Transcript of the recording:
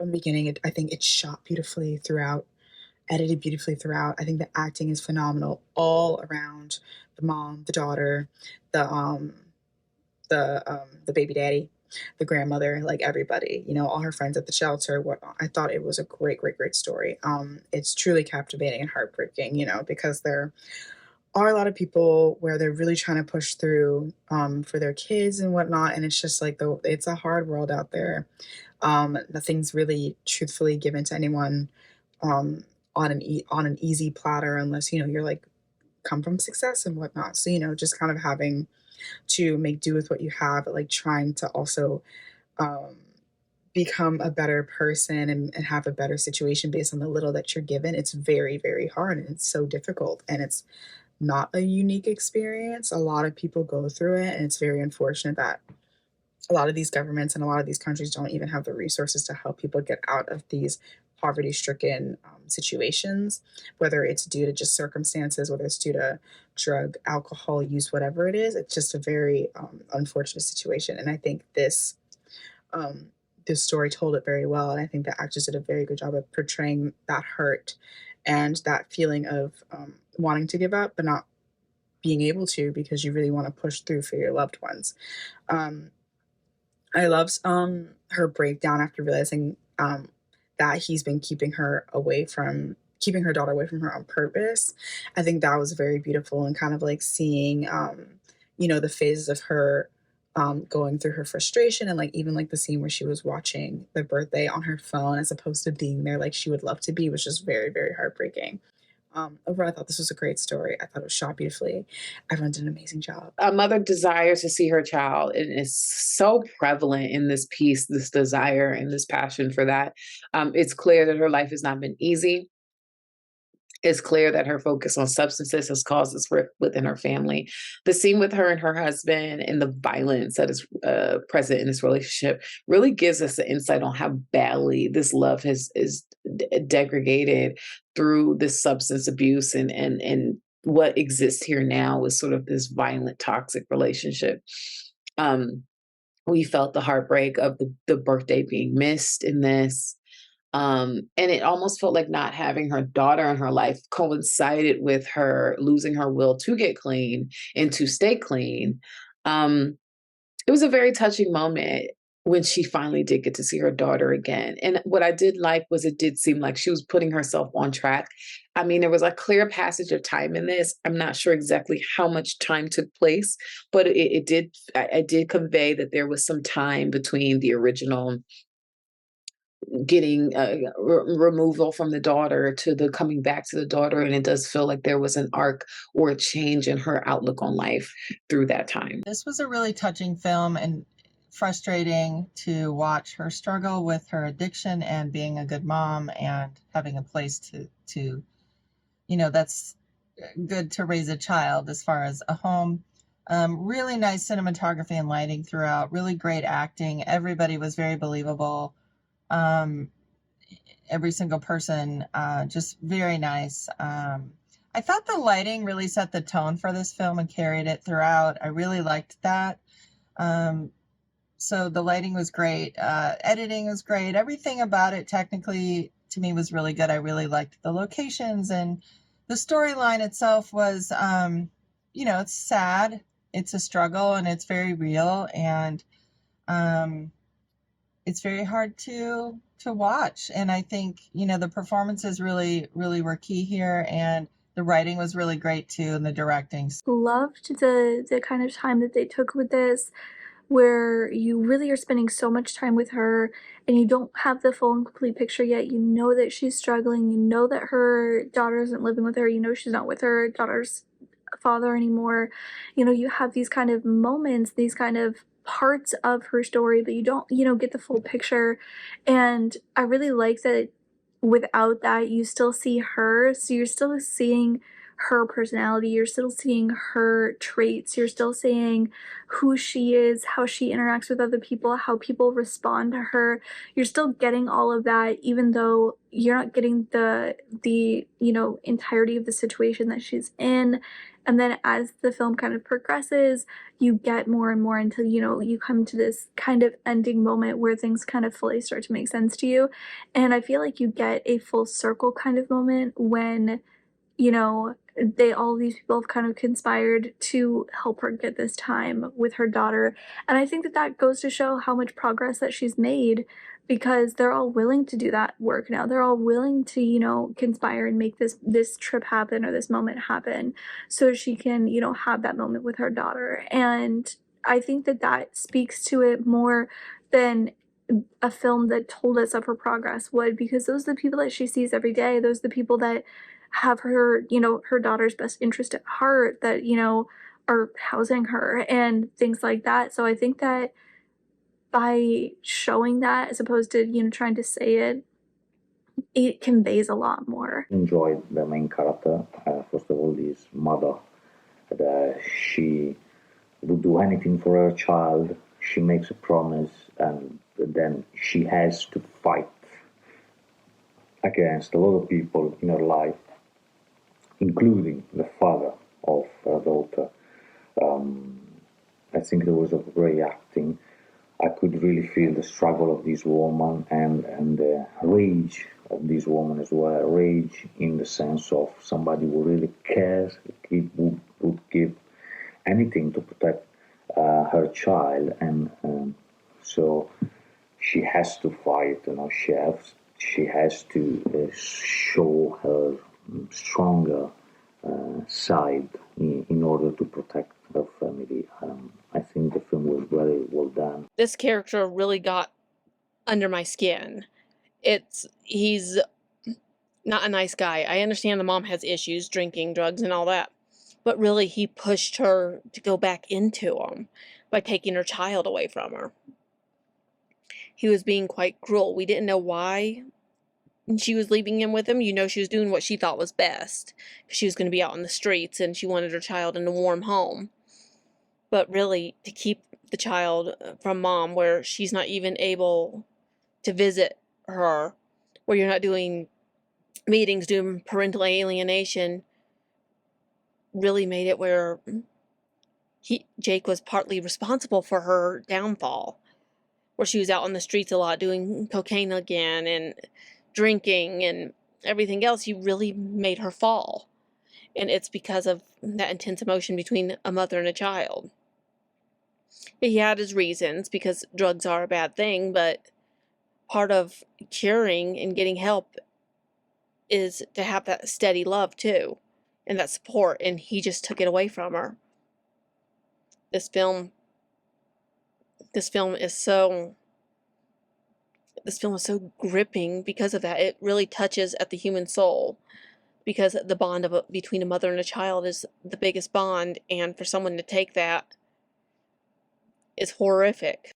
from the beginning. I think it's shot beautifully throughout, edited beautifully throughout. I think the acting is phenomenal all around. The mom, the daughter, the the baby daddy, the grandmother, like everybody, all her friends at the shelter, whatnot. I thought it was a great, great, great story. It's truly captivating and heartbreaking, because there are a lot of people where they're really trying to push through for their kids and whatnot, and it's just like it's a hard world out there. Nothing's really truthfully given to anyone on an easy platter unless you're like come from success and whatnot. So just kind of having to make do with what you have, but like trying to also um, become a better person and have a better situation based on the little that you're given. It's very, very hard and it's so difficult. And it's not a unique experience. A lot of people go through it. And it's very unfortunate that a lot of these governments and a lot of these countries don't even have the resources to help people get out of these poverty stricken situations, whether it's due to just circumstances, whether it's due to drug, alcohol use, whatever it is. It's just a very unfortunate situation. And I think um, this story told it very well. And I think the actors did a very good job of portraying that hurt and that feeling of wanting to give up, but not being able to because you really want to push through for your loved ones. Um, I loved her breakdown after realizing that he's been keeping her daughter away from her on purpose. I think that was very beautiful and kind of like seeing the phases of her going through her frustration and like even like the scene where she was watching the birthday on her phone as opposed to being there like she would love to be, was just very, very heartbreaking. Overall, I thought this was a great story. I thought it was shot beautifully. Everyone did an amazing job. A mother desires to see her child, and it's so prevalent in this piece, this desire and this passion for that. It's clear that her life has not been easy. It's clear that her focus on substances has caused this rift within her family. The scene with her and her husband and the violence that is present in this relationship really gives us an insight on how badly this love is degraded through this substance abuse and what exists here now is sort of this violent, toxic relationship. Um, we felt the heartbreak of the birthday being missed in this. And it almost felt like not having her daughter in her life coincided with her losing her will to get clean and to stay clean. Um, it was a very touching moment when she finally did get to see her daughter again. And what I did like was it did seem like she was putting herself on track. I mean, there was a clear passage of time in this. I'm not sure exactly how much time took place, but it did, I did convey that there was some time between the original getting removal from the daughter to the coming back to the daughter, and it does feel like there was an arc or a change in her outlook on life through that time. This was a really touching film and frustrating to watch her struggle with her addiction and being a good mom and having a place to that's good to raise a child as far as a home. Really nice cinematography and lighting throughout, really great acting. Everybody was very believable. Every single person, just very nice. I thought the lighting really set the tone for this film and carried it throughout. I really liked that. So the lighting was great. Editing was great. Everything about it technically to me was really good. I really liked the locations, and the storyline itself was, it's sad. It's a struggle and it's very real, and it's very hard to watch. And I think, the performances really, really were key here, and the writing was really great too, and the directing. Loved the kind of time that they took with this, where you really are spending so much time with her and you don't have the full and complete picture yet. You know that she's struggling, you know that her daughter isn't living with her, you know she's not with her daughter's father anymore. You have these kind of moments, these kind of parts of her story, but you don't, get the full picture. And I really like that without that, you still see her, so you're still seeing her personality, you're still seeing her traits, you're still seeing who she is, how she interacts with other people, how people respond to her. You're still getting all of that, even though you're not getting the entirety of the situation that she's in. And then as the film kind of progresses, you get more and more until you come to this kind of ending moment where things kind of fully start to make sense to you. And I feel like you get a full circle kind of moment when all these people have kind of conspired to help her get this time with her daughter. And I think that that goes to show how much progress that she's made, because they're all willing to do that work now. They're all willing to, conspire and make this trip happen or this moment happen so she can, have that moment with her daughter. And I think that that speaks to it more than a film that told us of her progress would, because those are the people that she sees every day. Those are the people that have her, her daughter's best interest at heart, that, are housing her and things like that. So I think that by showing that as opposed to, trying to say it, it conveys a lot more. Enjoyed the main character. First of all, his mother. That she would do anything for her child. She makes a promise, and then she has to fight against a lot of people in her life, including the father of her daughter. I think there was a great acting. I could really feel the struggle of this woman and the rage of this woman as well. Rage in the sense of somebody who really cares, would give anything to protect her child, and so she has to fight. She has to show her stronger side in order to protect her family. I think the film was very well done. This character really got under my skin. He's not a nice guy. I understand the mom has issues, drinking, drugs, and all that. But really, he pushed her to go back into them by taking her child away from her. He was being quite cruel. We didn't know why she was leaving him with him. She was doing what she thought was best, because she was going to be out on the streets and she wanted her child in a warm home. But really, to keep the child from mom, where she's not even able to visit her, where you're not doing meetings, doing parental alienation, really made it where Jake was partly responsible for her downfall, where she was out on the streets a lot doing cocaine again and drinking and everything else. He really made her fall, and it's because of that intense emotion between a mother and a child. He had his reasons, because drugs are a bad thing, but part of curing and getting help is to have that steady love too, and that support, and he just took it away from her. This film is so gripping because of that. It really touches at the human soul, because the bond between a mother and a child is the biggest bond, and for someone to take that is horrific.